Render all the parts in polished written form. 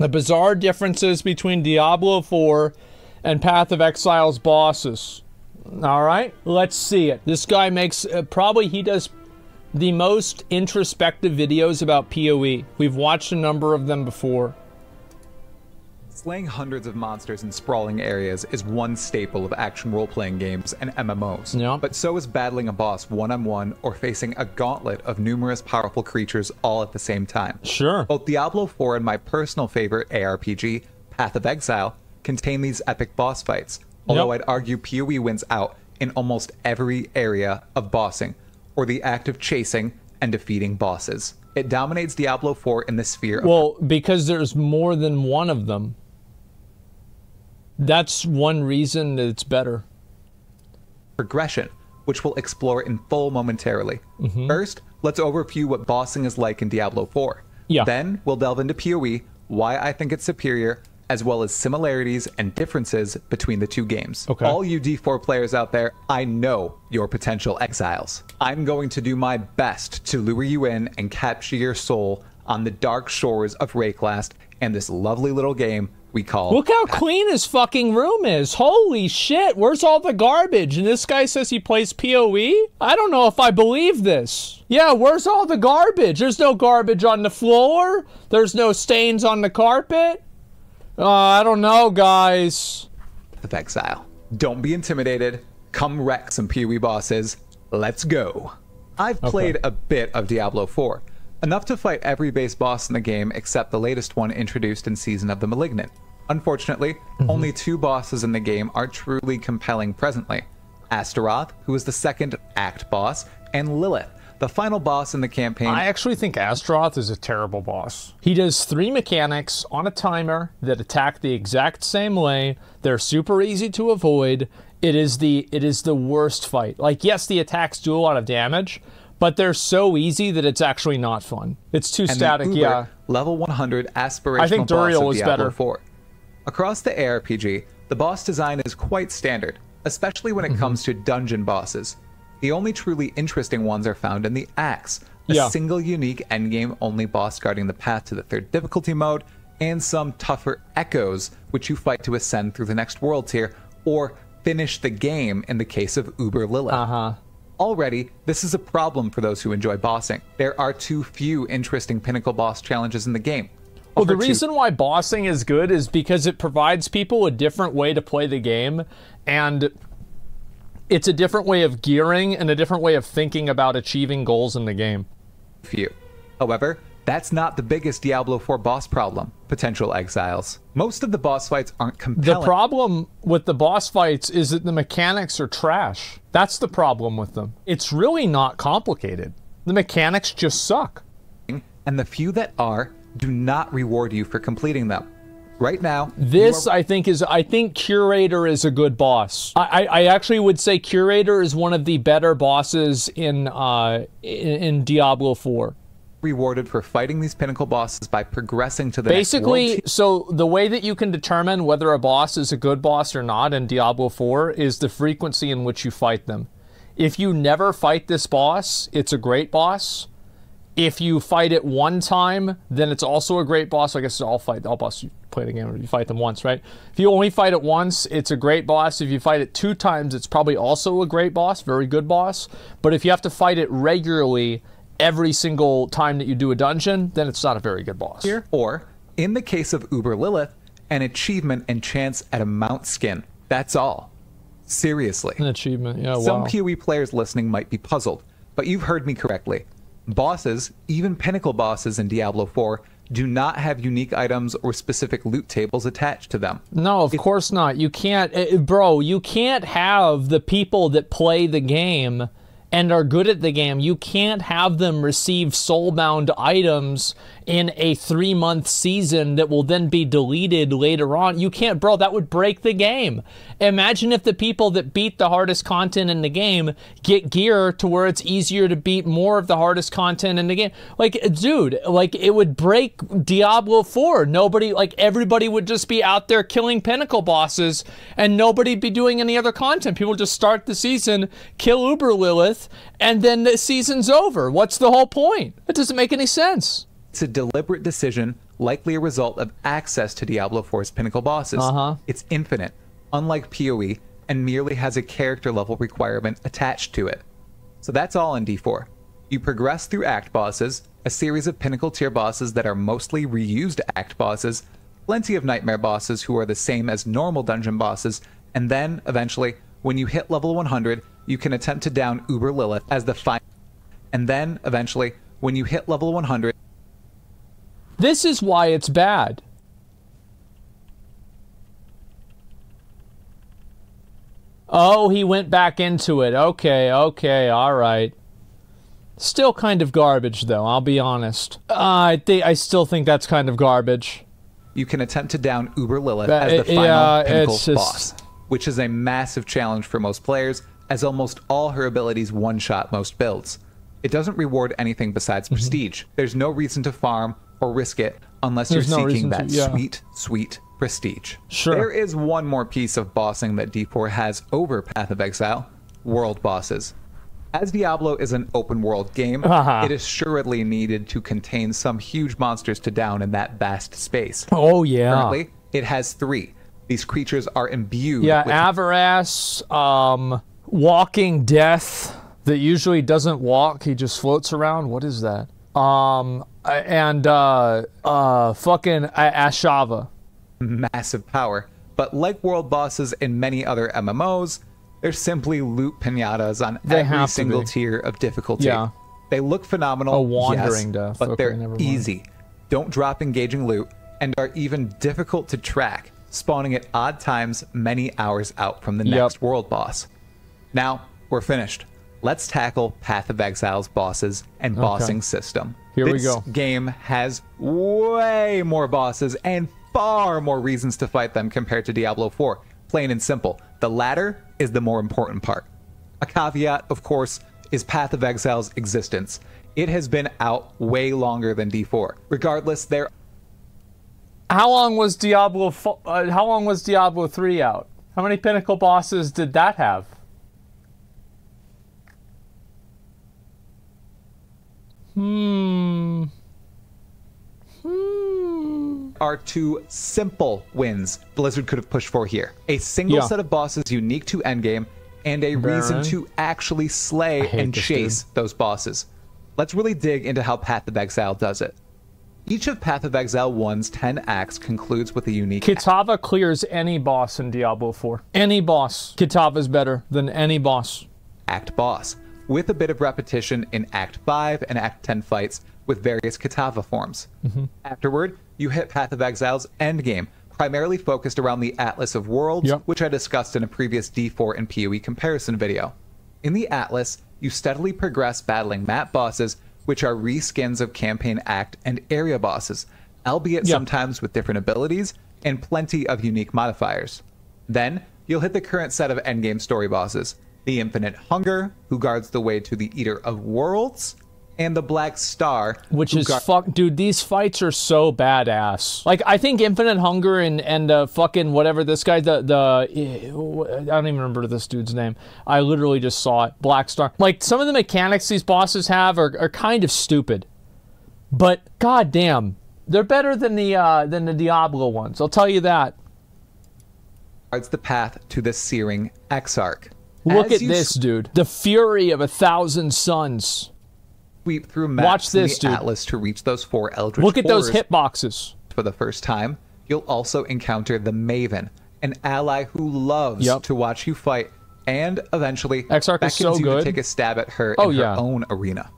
The bizarre differences between Diablo 4 and Path of Exile's bosses. All right, let's see it. This guy makes, probably he does the most introspective videos about PoE. We've watched a number of them before. Slaying hundreds of monsters in sprawling areas is one staple of action role-playing games and MMOs. Yeah. But so is battling a boss one-on-one or facing a gauntlet of numerous powerful creatures all at the same time. Sure. Both Diablo 4 and my personal favorite ARPG, Path of Exile, contain these epic boss fights. Although I'd argue PoE wins out in almost every area of bossing, or the act of chasing and defeating bosses. It dominates Diablo 4 in the sphere of... Well, because there's more than one of them. That's one reason that it's better. Progression, which we'll explore in full momentarily. First, let's overview what bossing is like in Diablo 4. Yeah. Then, we'll delve into PoE, why I think it's superior, as well as similarities and differences between the two games. Okay. All you D4 players out there, I know your potential exiles. I'm going to do my best to lure you in and capture your soul on the dark shores of Rayclast and this lovely little game we call... Look how clean his fucking room is. Holy shit, where's all the garbage? And this guy says he plays PoE? I don't know if I believe this. Yeah, where's all the garbage? There's no garbage on the floor. There's no stains on the carpet. I don't know, guys. Of Exile. Don't be intimidated. Come wreck some PoE bosses. Let's go. I've played a bit of Diablo 4. Enough to fight every base boss in the game except the latest one introduced in Season of the Malignant. Unfortunately, only 2 bosses in the game are truly compelling presently. Astaroth, who is the second act boss, and Lilith, the final boss in the campaign. I actually think Astaroth is a terrible boss. He does 3 mechanics on a timer that attack the exact same way. They're super easy to avoid. It is the worst fight. Like, yes, the attacks do a lot of damage, but they're so easy that it's actually not fun. It's too static, yeah. Level 100 aspirational I think Duriel boss is of Diablo better. 4. Across the ARPG, the boss design is quite standard, especially when it comes to dungeon bosses. The only truly interesting ones are found in the Axe, a single unique endgame only boss guarding the path to the 3rd difficulty mode, and some tougher echoes, which you fight to ascend through the next world tier, or finish the game in the case of Uber Lilith. Already, this is a problem for those who enjoy bossing. There are too few interesting pinnacle boss challenges in the game. Well, the reason why bossing is good is because it provides people a different way to play the game, and it's a different way of gearing and a different way of thinking about achieving goals in the game. Few. However, that's not the biggest Diablo 4 boss problem, potential exiles. Most of the boss fights aren't compelling. The problem with the boss fights is that the mechanics are trash. That's the problem with them. It's really not complicated. The mechanics just suck. And the few that are do not reward you for completing them. Right now, this I think Curator is a good boss. I actually would say Curator is one of the better bosses in Diablo 4. Rewarded for fighting these pinnacle bosses by progressing to the next world. So the way that you can determine whether a boss is a good boss or not in Diablo 4 is the frequency in which you fight them. If you never fight this boss, it's a great boss. If you fight it one time, then it's also a great boss. I guess all bosses you play the game, you fight them once, right? If you only fight it once, it's a great boss. If you fight it 2 times, it's probably also a great boss, very good boss. But if you have to fight it regularly, every single time that you do a dungeon, then it's not a very good boss. Or, in the case of Uber Lilith, an achievement and chance at a mount skin. That's all. Seriously. An achievement, yeah, wow. Some PoE players listening might be puzzled, but you've heard me correctly. Bosses, even pinnacle bosses in Diablo 4, do not have unique items or specific loot tables attached to them. No, of course not. You can't, bro, you can't have the people that play the game and are good at the game, you can't have them receive soulbound items in a 3-month season that will then be deleted later on. You can't, bro, that would break the game. Imagine if the people that beat the hardest content in the game get gear to where it's easier to beat more of the hardest content in the game. Like, dude, like, it would break Diablo 4. Nobody, like, everybody would just be out there killing pinnacle bosses and nobody'd be doing any other content. People just start the season, kill Uber Lilith, and then the season's over. What's the whole point? It doesn't make any sense. It's a deliberate decision likely a result of access to Diablo 4's pinnacle bosses. It's infinite, unlike PoE, and merely has a character level requirement attached to it. So that's all in D4. You progress through Act bosses, a series of pinnacle tier bosses that are mostly reused Act bosses, plenty of Nightmare bosses who are the same as normal dungeon bosses, and then, eventually, when you hit level 100, you can attempt to down Uber Lilith as the final. And then, eventually, when you hit level 100... This is why it's bad. Oh, he went back into it. Okay, alright. Still kind of garbage, though, I'll be honest. I still think that's kind of garbage. You can attempt to down Uber Lilith as the final pinnacle boss, which is a massive challenge for most players, as almost all her abilities one-shot most builds. It doesn't reward anything besides prestige. There's no reason to farm or risk it unless you're seeking that sweet, sweet prestige. Sure. There is one more piece of bossing that D4 has over Path of Exile: world bosses. As Diablo is an open world game, it is assuredly needed to contain some huge monsters to down in that vast space. Oh yeah. Currently, it has 3. These creatures are imbued with Avarass, Walking Death, that usually doesn't walk, he just floats around. What is that? Fucking Ashava. Massive power. But like world bosses in many other MMOs, they're simply loot pinatas on every single tier of difficulty. Yeah. They look phenomenal, a wandering death, but they're easy. Don't drop engaging loot, and are even difficult to track, spawning at odd times many hours out from the next world boss. Now, we're finished. Let's tackle Path of Exile's bosses and bossing system. Here we go. This game has way more bosses and far more reasons to fight them compared to Diablo 4. Plain and simple. The latter is the more important part. A caveat, of course, is Path of Exile's existence. It has been out way longer than D4. Regardless, How long was Diablo 3 out? How many pinnacle bosses did that have? Are 2 simple wins Blizzard could have pushed for here. A single set of bosses unique to endgame, and a reason to actually slay and chase those bosses. Let's really dig into how Path of Exile does it. Each of Path of Exile 1's 10 acts concludes with a unique Kitava clears any boss in Diablo 4. Any boss. Kitava's better than any boss. Act boss, with a bit of repetition in Act 5 and Act 10 fights with various Kitava forms. Afterward, you hit Path of Exile's endgame, primarily focused around the Atlas of Worlds, which I discussed in a previous D4 and PoE comparison video. In the Atlas, you steadily progress battling map bosses, which are reskins of campaign act and area bosses, albeit sometimes with different abilities and plenty of unique modifiers. Then, you'll hit the current set of endgame story bosses: the Infinite Hunger, who guards the way to the Eater of Worlds, and the Black Star, which is dude, these fights are so badass. Like, I think Infinite Hunger and fucking whatever this guy, I don't even remember this dude's name. I literally just saw it. Black Star. Like, some of the mechanics these bosses have are kind of stupid, but goddamn, they're better than the Diablo ones. I'll tell you that. Guards the path to the Searing Exarch. Look at this, dude. The fury of 1,000 suns. Sweep through maps in the Atlas to reach those 4 Eldritch Look at those hitboxes. For the first time, you'll also encounter the Maven, an ally who loves to watch you fight, and eventually beckons you to take a stab at her in her own arena.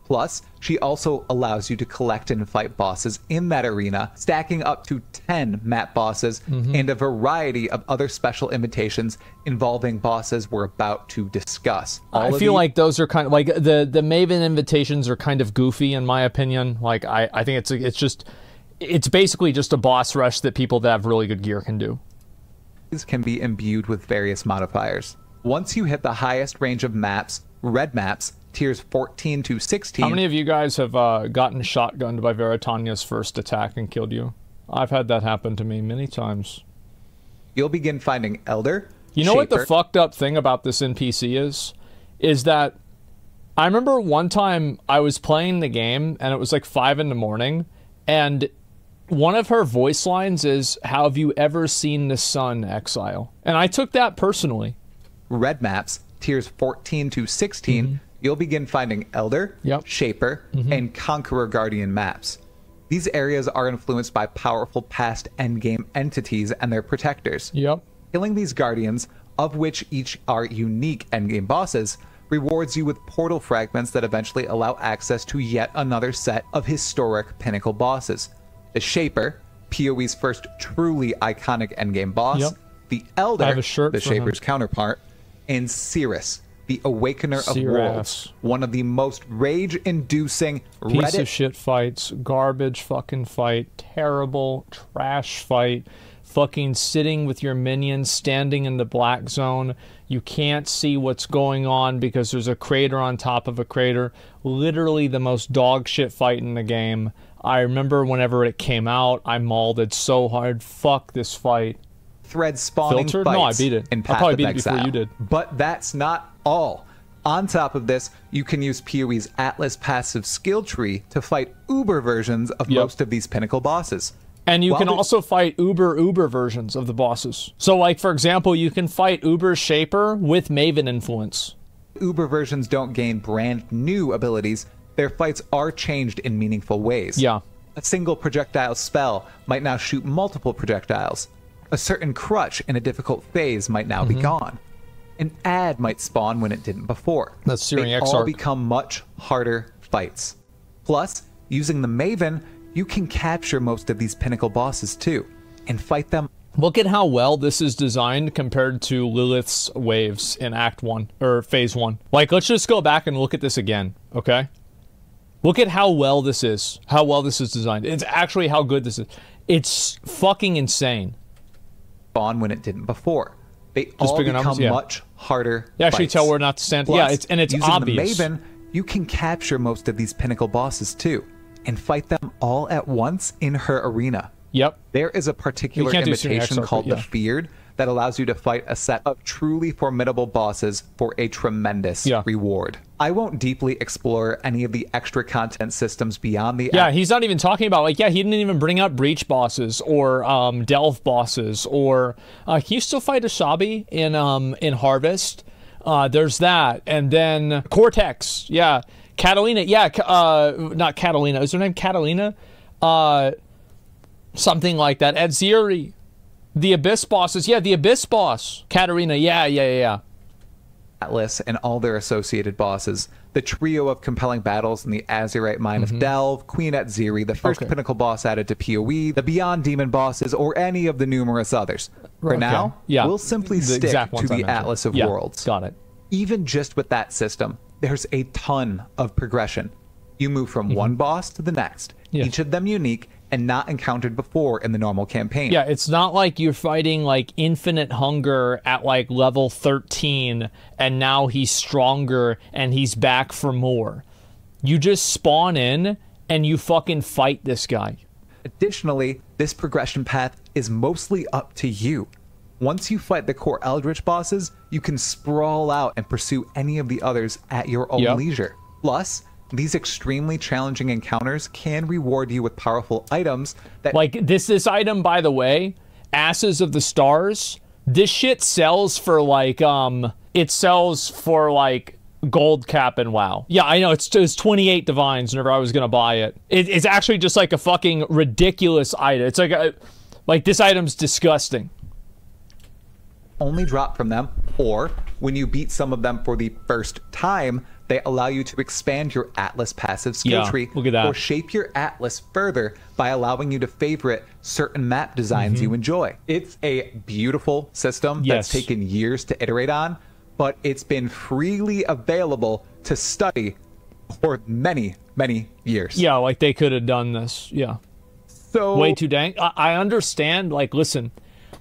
Plus, she also allows you to collect and fight bosses in that arena, stacking up to 10 map bosses and a variety of other special invitations involving bosses we're about to discuss. I feel like those are kind of like the Maven invitations are kind of goofy in my opinion. Like I think it's basically just a boss rush that people that have really good gear can do. These can be imbued with various modifiers. Once you hit the highest range of maps, red maps, tiers 14 to 16. How many of you guys have gotten shotgunned by Veritania's first attack and killed you? I've had that happen to me many times. You'll begin finding Elder. You know what the fucked up thing about this NPC is that I remember one time I was playing the game and it was like 5 in the morning and One of her voice lines is, "How have you ever seen the sun, Exile?" And I took that personally. Red maps, tiers 14 to 16, you'll begin finding Elder, Shaper, and Conqueror Guardian maps. These areas are influenced by powerful past endgame entities and their protectors. Killing these Guardians, of which each are unique endgame bosses, rewards you with portal fragments that eventually allow access to yet another set of historic pinnacle bosses. The Shaper, PoE's first truly iconic endgame boss, the Elder, the Shaper's counterpart, and Cirrus, the Awakener of Worlds, one of the most rage-inducing piece of shit fights, garbage fucking fight, terrible trash fight, fucking sitting with your minions standing in the black zone. You can't see what's going on because there's a crater on top of a crater. Literally the most dog shit fight in the game. I remember whenever it came out, I mauled it so hard. Fuck this fight. Thread spawning fights. No, I beat it. In I Path probably of beat it Exile. before you did. But that's not all. On top of this, you can use PoE's Atlas passive skill tree to fight Uber versions of most of these pinnacle bosses. And you can also fight Uber versions of the bosses. So, like, for example, you can fight Uber Shaper with Maven influence. Uber versions don't gain brand new abilities. Their fights are changed in meaningful ways. A single projectile spell might now shoot multiple projectiles. A certain crutch in a difficult phase might now be gone. An ad might spawn when it didn't before. That's Searing They Exarch. all become much harder fights. Plus, using the Maven, you can capture most of these pinnacle bosses too, and fight them. Look at how well this is designed compared to Lilith's waves in Act 1, or Phase 1. Like, let's just go back and look at this again, okay? Look at how well this is. How well this is designed. It's actually how good this is. It's fucking insane. Spawn when it didn't before. They all become much harder You actually fights. tell where not to stand. Plus, it's using obvious. the Maven, you can capture most of these pinnacle bosses too, and fight them all at once in her arena. There is a particular invitation called the Feared that allows you to fight a set of truly formidable bosses for a tremendous reward. I won't deeply explore any of the extra content systems beyond the he's not even talking about, like, he didn't even bring up Breach bosses or Delve bosses, or can you still fight Asabi in Harvest? There's that, and then Cortex, Catalina, not Catalina, is her name Catalina? Something like that. Adziri. The Abyss bosses. The Abyss boss. Katarina. Atlas and all their associated bosses. The trio of compelling battles in the Azurite Mine of Delve, Queen Adziri, the first pinnacle boss added to PoE, the Beyond Demon bosses, or any of the numerous others. For now, we'll simply stick to the Atlas of Worlds. Got it. Even just with that system, there's a ton of progression. You move from one boss to the next, each of them unique, and not encountered before in the normal campaign. It's not like you're fighting like Infinite Hunger at like level 13 and now he's stronger and he's back for more. You just spawn in and you fucking fight this guy. Additionally, this progression path is mostly up to you. Once you fight the core Eldritch bosses, you can sprawl out and pursue any of the others at your own leisure. Plus, these extremely challenging encounters can reward you with powerful items that... Like, this item, by the way, Asses of the Stars, this shit sells for, like, it sells for, like, gold cap and WoW. I know, it's 28 divines whenever I was gonna buy it. It's actually just, like, a fucking ridiculous item. It's like, this item's disgusting. Only drop from them, or when you beat some of them for the first time, they allow you to expand your Atlas passive skill tree, look at that. or shape your Atlas further by allowing you to favorite certain map designs you enjoy. It's a beautiful system that's taken years to iterate on, but it's been freely available to study for many, many years. Like they could have done this. So way too dang. I understand. Like, listen,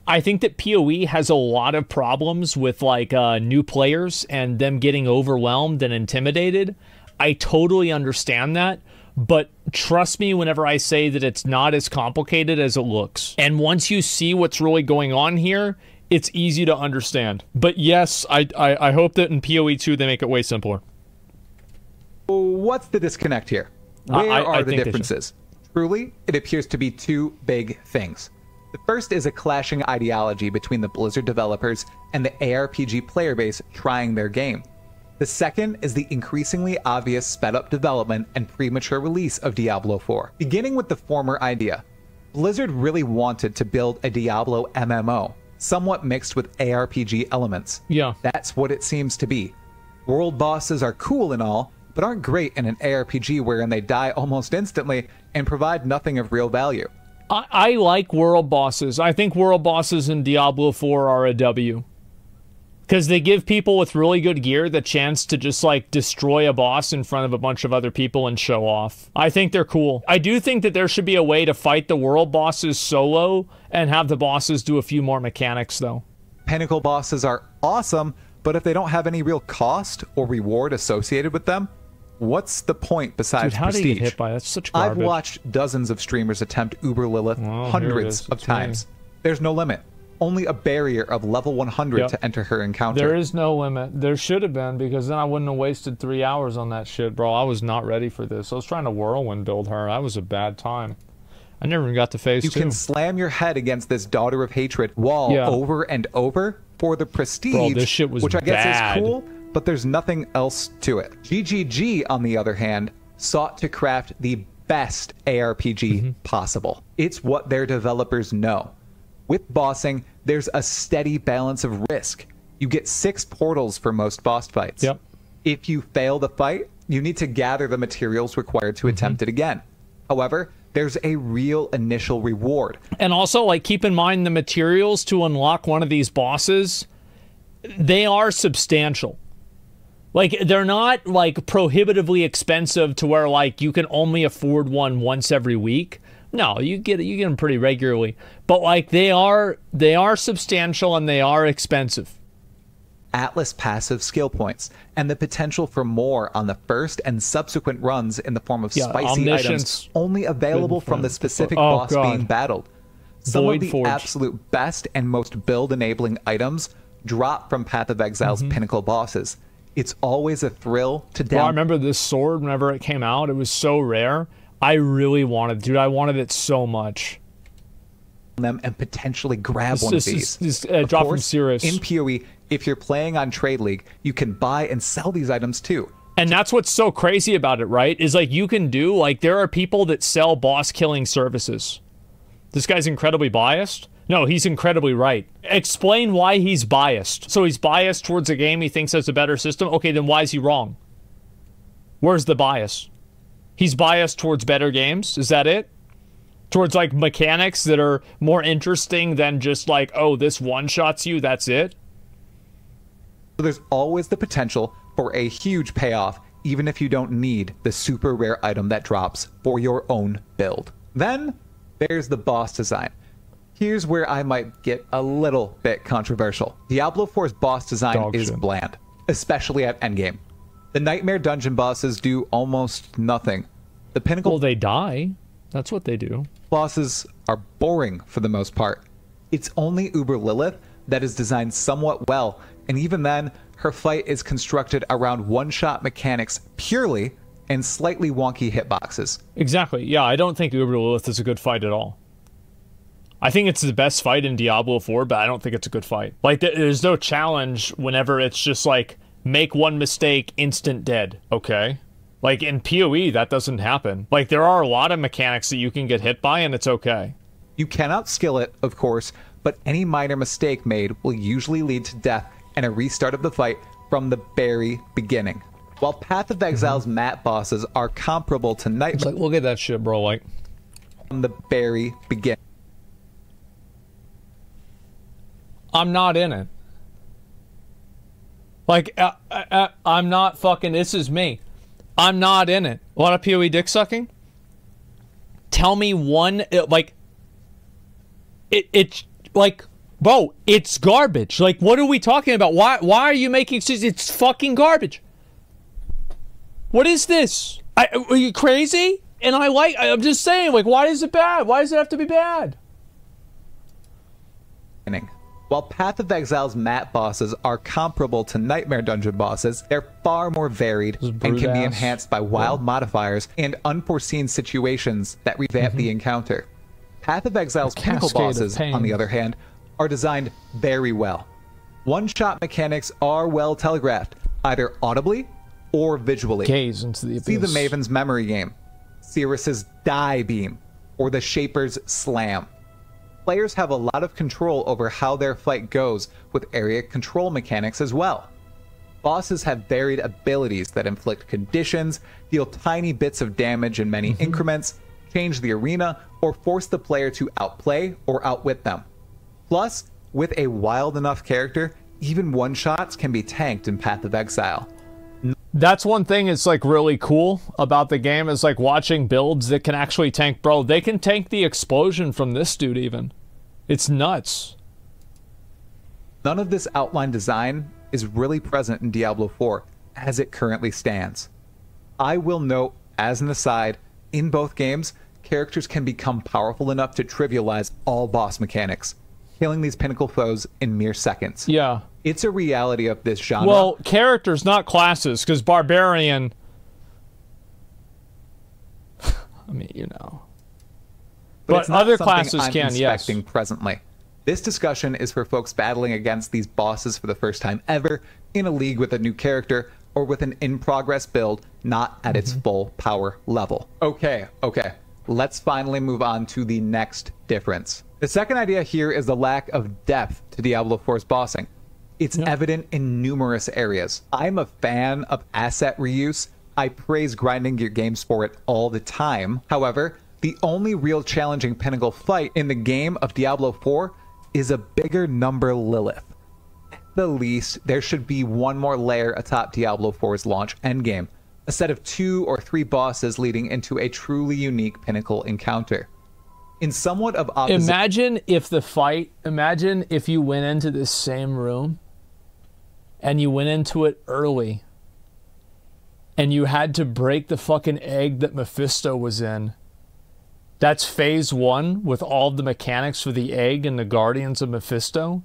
I think that PoE has a lot of problems with, like, new players and them getting overwhelmed and intimidated. I totally understand that, but trust me whenever I say that it's not as complicated as it looks. And once you see what's really going on here, it's easy to understand. But yes, I hope that in PoE 2 they make it way simpler. What's the disconnect here? Where are the differences? Truly, it appears to be two big things. The first is a clashing ideology between the Blizzard developers and the ARPG player base trying their game. The second is the increasingly obvious sped-up development and premature release of Diablo 4. Beginning with the former idea, Blizzard really wanted to build a Diablo MMO, somewhat mixed with ARPG elements. Yeah. That's what it seems to be. World bosses are cool and all, but aren't great in an ARPG wherein they die almost instantly and provide nothing of real value. I like world bosses. I think world bosses in Diablo 4 are a W. Because they give people with really good gear the chance to just, like, destroy a boss in front of a bunch of other people and show off. I think they're cool. I do think that there should be a way to fight the world bosses solo and have the bosses do a few more mechanics, though. Pinnacle bosses are awesome, but if they don't have any real cost or reward associated with them, what's the point besides Dude, how prestige? do you get hit by that? That's such garbage. I've watched dozens of streamers attempt Uber Lilith hundreds of times. There's no limit. Only a barrier of level 100 to enter her encounter. There is no limit. There should have been, because then I wouldn't have wasted 3 hours on that shit, bro. I was not ready for this. I was trying to whirlwind build her. That was a bad time. I never even got to phase 2. You can slam your head against this Daughter of Hatred wall over and over for the prestige, bro, this shit was which I guess bad. is cool, but there's nothing else to it. GGG, on the other hand, sought to craft the best ARPG possible. It's what their developers know. With bossing, there's a steady balance of risk. You get 6 portals for most boss fights. Yep. If you fail the fight, you need to gather the materials required to attempt it again. However, there's a real initial reward. And also, like, keep in mind the materials to unlock one of these bosses, they are substantial. Like, they're not, like, prohibitively expensive to where, like, you can only afford one once every week. No, you get them pretty regularly. But, like, they are substantial and they are expensive. Atlas passive skill points, and the potential for more on the first and subsequent runs in the form of spicy items only available from the specific boss being battled. Some of the absolute best and most build-enabling items drop from Path of Exile's pinnacle bosses. It's always a thrill to down. I remember this sword whenever it came out. It was so rare. I really wanted, dude, I wanted it so much. Them and potentially grab one of these. Drop from Cirrus. In PoE, if you're playing on Trade League, you can buy and sell these items too. And that's what's so crazy about it, right? Is like you can do, like, there are people that sell boss killing services. This guy's incredibly biased? No, he's incredibly right. Explain why he's biased. So he's biased towards a game he thinks has a better system? Okay, then why is he wrong? Where's the bias? He's biased towards better games? Is that it? Towards, like, mechanics that are more interesting than just, like, oh, this one-shots you, that's it? So there's always the potential for a huge payoff, even if you don't need the super rare item that drops for your own build. Then, there's the boss design. Here's where I might get a little bit controversial. Diablo 4's boss design is bland, especially at endgame. The Nightmare dungeon bosses do almost nothing. The Pinnacle... Well, they die. That's what they do. Bosses are boring for the most part. It's only Uber Lilith that is designed somewhat well, and even then, her fight is constructed around one-shot mechanics purely and slightly wonky hitboxes. Exactly. Yeah, I don't think Uber Lilith is a good fight at all. I think it's the best fight in Diablo 4, but I don't think it's a good fight. Like, there's no challenge whenever it's just like, make one mistake, instant dead. Okay. Like, in PoE, that doesn't happen. Like, there are a lot of mechanics that you can get hit by, and it's okay. You cannot skill it, of course, but any minor mistake made will usually lead to death and a restart of the fight from the very beginning. While Path of Exile's mat bosses are comparable to Nightmare... It's like, look at that shit, bro, like... From the very beginning. I'm not in it. Like, I'm not fucking... This is me. I'm not in it. A lot of PoE dick sucking? Tell me one... like... It's... like... Bro, it's garbage. Like, what are we talking about? Why are you making... It's fucking garbage. What is this? Are you crazy? And I'm just saying, like, why is it bad? Why does it have to be bad? While While Path of Exile's map bosses are comparable to Nightmare Dungeon bosses, they're far more varied and can be enhanced by wild modifiers and unforeseen situations that revamp the encounter. Path of Exile's pinnacle bosses, on the other hand, are designed very well. One-shot mechanics are well telegraphed, either audibly or visually. Gaze into the abyss. See the Maven's Memory Game, Cirrus's Die Beam, or the Shaper's Slam. Players have a lot of control over how their fight goes with area control mechanics as well. Bosses have varied abilities that inflict conditions, deal tiny bits of damage in many increments, change the arena, or force the player to outplay or outwit them. Plus, with a wild enough character, even one-shots can be tanked in Path of Exile. That's one thing that's like really cool about the game is like watching builds that can actually tank. Bro, they can tank the explosion from this dude even. It's nuts. None of this outline design is really present in Diablo 4 as it currently stands. I will note, as an aside, in both games, characters can become powerful enough to trivialize all boss mechanics, killing these pinnacle foes in mere seconds. Yeah. It's a reality of this genre. Well, characters, not classes, because Barbarian... I mean, you know. But other classes can, yes. Presently. This discussion is for folks battling against these bosses for the first time ever, in a league with a new character, or with an in-progress build not at its full power level. Okay. Let's finally move on to the next difference. The second idea here is the lack of depth to Diablo 4's bossing. It's evident in numerous areas. I'm a fan of asset reuse. I praise grinding your games for it all the time. However, the only real challenging pinnacle fight in the game of Diablo 4 is a bigger number Lilith. At the least, there should be one more layer atop Diablo 4's launch endgame, a set of 2 or 3 bosses leading into a truly unique pinnacle encounter. In somewhat of opposite... Imagine if you went into this same room and you went into it early and you had to break the fucking egg that Mephisto was in. That's phase 1 with all the mechanics for the egg and the Guardians of Mephisto.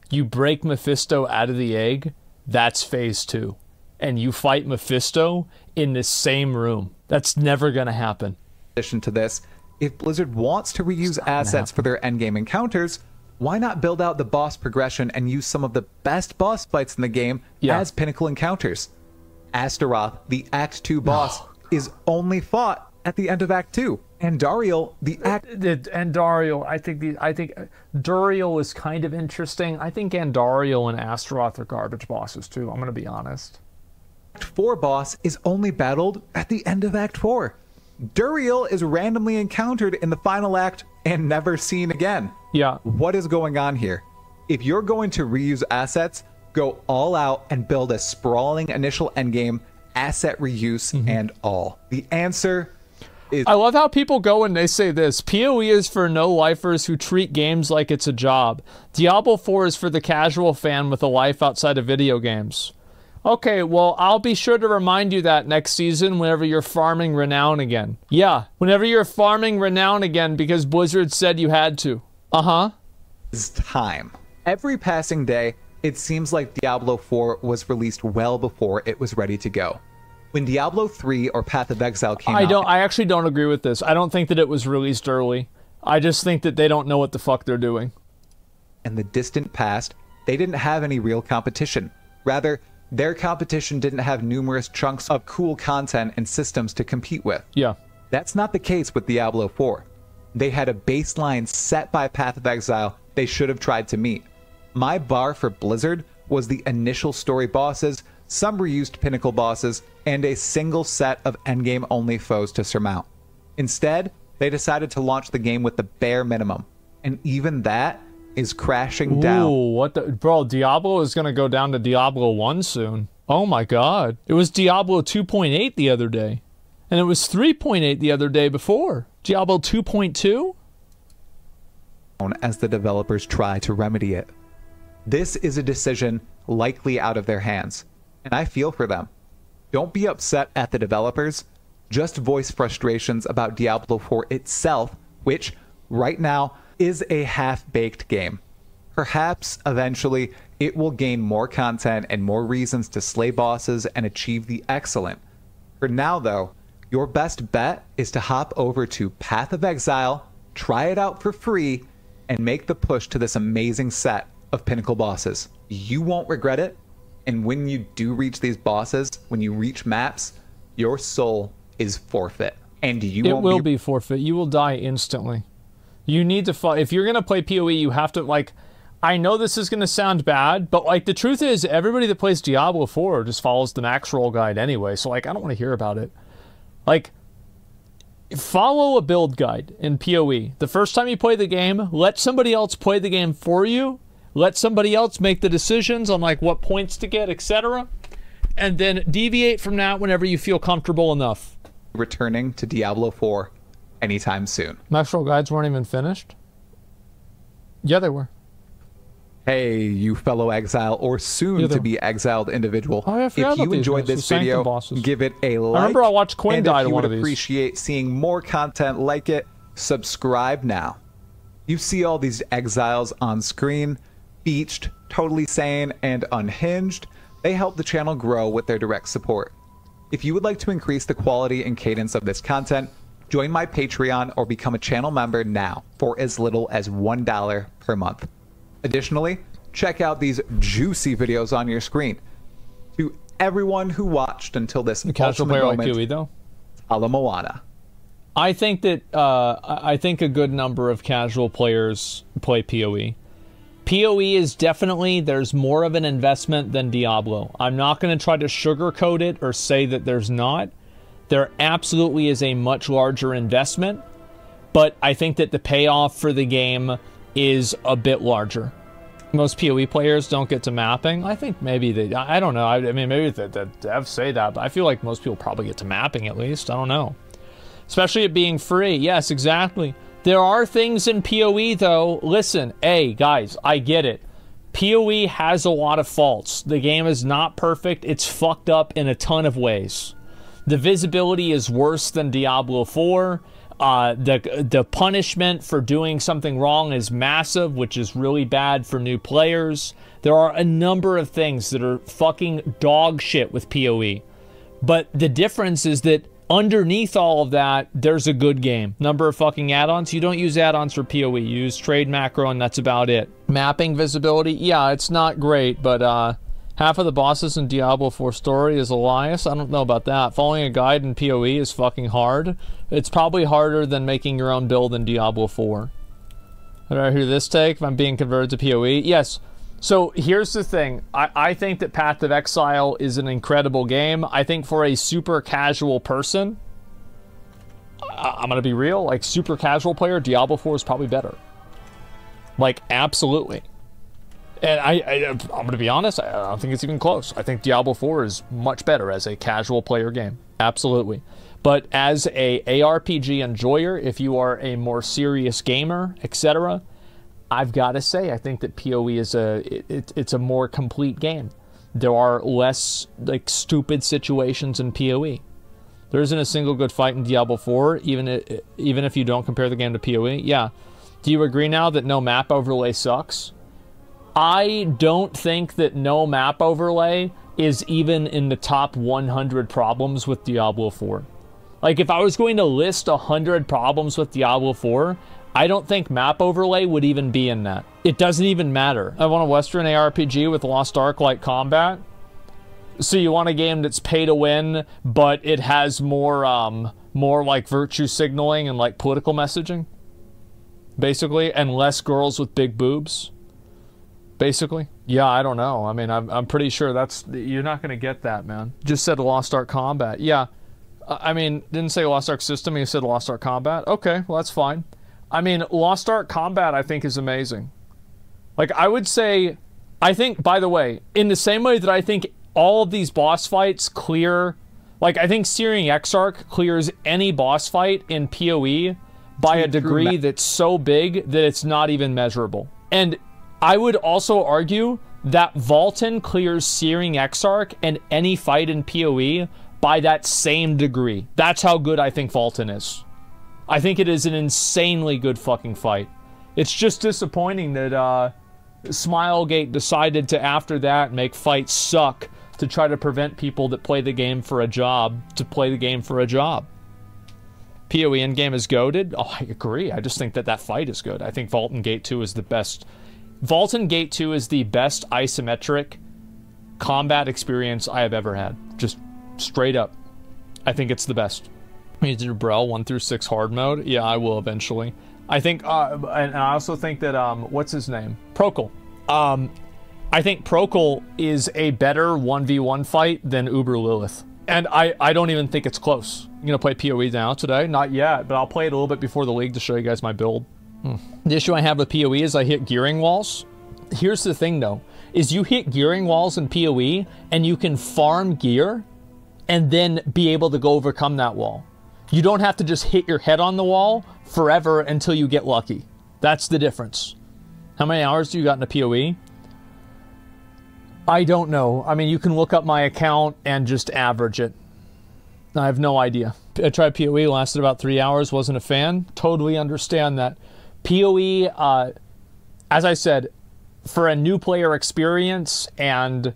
You break Mephisto out of the egg, that's phase 2. And you fight Mephisto in the same room. That's never gonna happen. In addition to this, if Blizzard wants to reuse assets for their endgame encounters, why not build out the boss progression and use some of the best boss fights in the game as pinnacle encounters? Astaroth, the Act 2 boss, is only fought at the end of Act 2. And Dariel, I think Duriel is kind of interesting. I think Andariel and Astaroth are garbage bosses too, I'm gonna be honest. Act 4 boss is only battled at the end of Act 4. Duriel is randomly encountered in the final act and never seen again. Yeah. What is going on here? If you're going to reuse assets, go all out and build a sprawling initial endgame, asset reuse, and all. The answer is... I love how people go and they say this. PoE is for no-lifers who treat games like it's a job. Diablo 4 is for the casual fan with a life outside of video games. Okay, well, I'll be sure to remind you that next season whenever you're farming renown again. Yeah, whenever you're farming renown again because Blizzard said you had to. It's time. Every passing day, it seems like Diablo 4 was released well before it was ready to go. When Diablo 3 or Path of Exile came out... I actually don't agree with this. I don't think that it was released early. I just think that they don't know what the fuck they're doing. In the distant past, they didn't have any real competition. Rather, their competition didn't have numerous chunks of cool content and systems to compete with. Yeah. That's not the case with Diablo 4. They had a baseline set by Path of Exile they should have tried to meet. My bar for Blizzard was the initial story bosses, some reused pinnacle bosses, and a single set of endgame-only foes to surmount. Instead, they decided to launch the game with the bare minimum, and even that is crashing down. Ooh, what the... Bro, Diablo is going to go down to Diablo 1 soon. Oh my god. It was Diablo 2.8 the other day. And it was 3.8 the other day before. Diablo 2.2? As the developers try to remedy it. This is a decision likely out of their hands, and I feel for them. Don't be upset at the developers. Just voice frustrations about Diablo 4 itself, which, right now, is a half-baked game. Perhaps eventually it will gain more content and more reasons to slay bosses and achieve the excellent. For now though, your best bet is to hop over to Path of Exile, try it out for free, and make the push to this amazing set of pinnacle bosses. You won't regret it, and when you do reach these bosses, when you reach maps, your soul is forfeit. And it will be forfeit. You will die instantly. You need to fight. If you're going to play PoE, you have to, like, I know this is going to sound bad, but, like, the truth is, everybody that plays Diablo 4 just follows the max roll guide anyway, so, like, I don't want to hear about it. Like, follow a build guide in PoE. The first time you play the game, let somebody else play the game for you. Let somebody else make the decisions on, like, what points to get, etc. And then deviate from that whenever you feel comfortable enough. Returning to Diablo 4 anytime soon. Max roll guides weren't even finished? Yeah, they were. Hey, you fellow exile or soon to be exiled individual. Oh, yeah, if you enjoyed this video, give it a like. I remember I watched Quinn die to one of these. And if you would appreciate seeing more content like it, subscribe now. You see all these exiles on screen, beached, totally sane, and unhinged. They help the channel grow with their direct support. If you would like to increase the quality and cadence of this content, join my Patreon or become a channel member now for as little as $1 per month. Additionally, check out these juicy videos on your screen. To everyone who watched until this casual player moment, like PoE though, Ala Moana. I think that I think a good number of casual players play PoE. PoE is definitely, there's more of an investment than Diablo. I'm not going to try to sugarcoat it or say that there's not. There absolutely is a much larger investment, but I think that the payoff for the game is a bit larger. Most PoE players don't get to mapping. I think maybe they, I don't know. I mean, maybe the devs say that, but I feel like most people probably get to mapping at least. I don't know. Especially it being free. Yes, exactly. There are things in PoE though. Listen, hey guys, I get it. PoE has a lot of faults. The game is not perfect. It's fucked up in a ton of ways. The visibility is worse than Diablo 4. The punishment for doing something wrong is massive, which is really bad for new players. There are a number of things that are fucking dog shit with PoE. But the difference is that underneath all of that, there's a good game. Number of fucking add-ons. You don't use add-ons for PoE. You use trade macro and that's about it. Mapping visibility, yeah, it's not great, but half of the bosses in Diablo 4 story is Elias. I don't know about that. Following a guide in PoE is fucking hard. It's probably harder than making your own build in Diablo 4. Did I hear this take? If I'm being converted to PoE? Yes. So here's the thing. I think that Path of Exile is an incredible game. I think for a super casual person, I'm going to be real, like super casual player, Diablo 4 is probably better. Like, absolutely. And I'm going to be honest, I don't think it's even close. I think Diablo 4 is much better as a casual player game. Absolutely. But as a ARPG enjoyer, if you are a more serious gamer, etc., I've got to say, I think that PoE is it's a more complete game. There are less, like, stupid situations in PoE. There isn't a single good fight in Diablo 4, even if you don't compare the game to PoE. Yeah. Do you agree now that no map overlay sucks? I don't think that no map overlay is even in the top 100 problems with Diablo 4. Like, if I was going to list 100 problems with Diablo 4, I don't think map overlay would even be in that. It doesn't even matter. I want a Western ARPG with Lost Ark-like combat. So you want a game that's pay to win, but it has more like virtue signaling and like political messaging, basically, and less girls with big boobs, basically. Yeah, I don't know. I mean, I'm pretty sure you're not going to get that, man. Just said Lost Ark combat. Yeah, I mean, didn't say Lost Ark system. You said Lost Ark combat. Okay, well that's fine. I mean, Lost Ark combat, I think, is amazing. Like, I would say, I think, by the way, in the same way that I think all of these boss fights clear, like, I think Searing Exarch clears any boss fight in PoE by a degree that's so big that it's not even measurable. And I would also argue that Vaulton clears Searing Exarch and any fight in PoE by that same degree. That's how good I think Vaulton is. I think it is an insanely good fucking fight. It's just disappointing that Smilegate decided to, after that, make fights suck to try to prevent people that play the game for a job to play the game for a job. PoE endgame is goated. Oh, I agree. I just think that that fight is good. I think Vault and Gate 2 is the best. Vault and Gate 2 is the best isometric combat experience I have ever had. Just straight up. I think it's the best. You need to do Brel 1 through 6 hard mode? Yeah, I will eventually. I think, and I also think that, what's his name? Procol. I think Procol is a better 1v1 fight than Uber Lilith. And I don't even think it's close. You gonna play PoE now today? Not yet, but I'll play it a little bit before the league to show you guys my build. The issue I have with PoE is I hit gearing walls. Here's the thing though, is you hit gearing walls in PoE and you can farm gear and then be able to go overcome that wall. You don't have to just hit your head on the wall forever until you get lucky. That's the difference. How many hours do you got in a PoE? I don't know. I mean, you can look up my account and just average it. I have no idea. I tried PoE, lasted about 3 hours, wasn't a fan. Totally understand that. PoE, as I said, for a new player experience and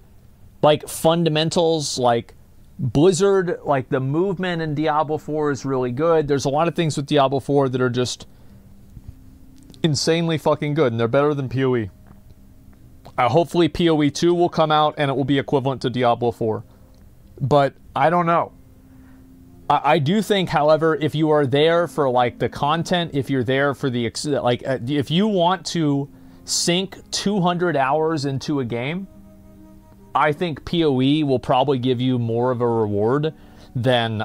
like fundamentals, like Blizzard, like the movement in Diablo 4 is really good. There's a lot of things with Diablo 4 that are just insanely fucking good, and they're better than PoE. Hopefully PoE 2 will come out and it will be equivalent to Diablo 4. But I don't know. I do think, however, if you are there for like the content, if you're there for the, like, if you want to sink 200 hours into a game, I think PoE will probably give you more of a reward than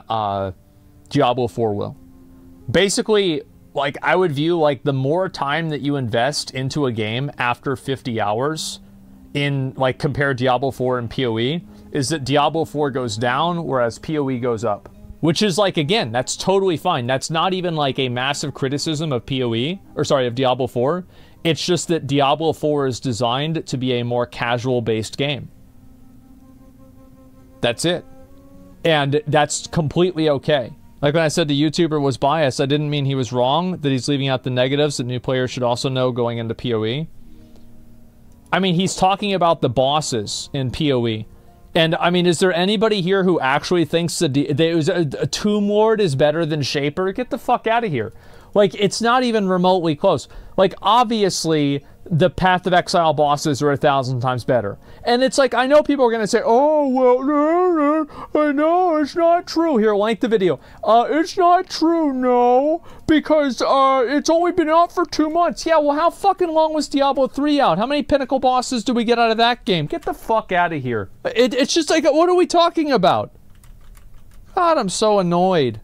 Diablo 4 will. Basically, like, I would view, like, the more time that you invest into a game after 50 hours in, like, compare Diablo 4 and PoE, is that Diablo 4 goes down, whereas PoE goes up. Which is, like, again, that's totally fine. That's not even, like, a massive criticism of PoE, or sorry, of Diablo 4. It's just that Diablo 4 is designed to be a more casual-based game. That's it. And that's completely okay. Like when I said the YouTuber was biased, I didn't mean he was wrong, that he's leaving out the negatives that new players should also know going into PoE. I mean, he's talking about the bosses in PoE. And, I mean, is there anybody here who actually thinks that a Tomb Lord is better than Shaper? Get the fuck out of here. Like, it's not even remotely close. Like, obviously, the Path of Exile bosses are 1,000 times better. And it's like, I know people are going to say, oh, well, I know, it's not true. Here, like the video. It's not true, no, because it's only been out for 2 months. Yeah, well, how fucking long was Diablo 3 out? How many pinnacle bosses do we get out of that game? Get the fuck out of here. It's just like, what are we talking about? God, I'm so annoyed.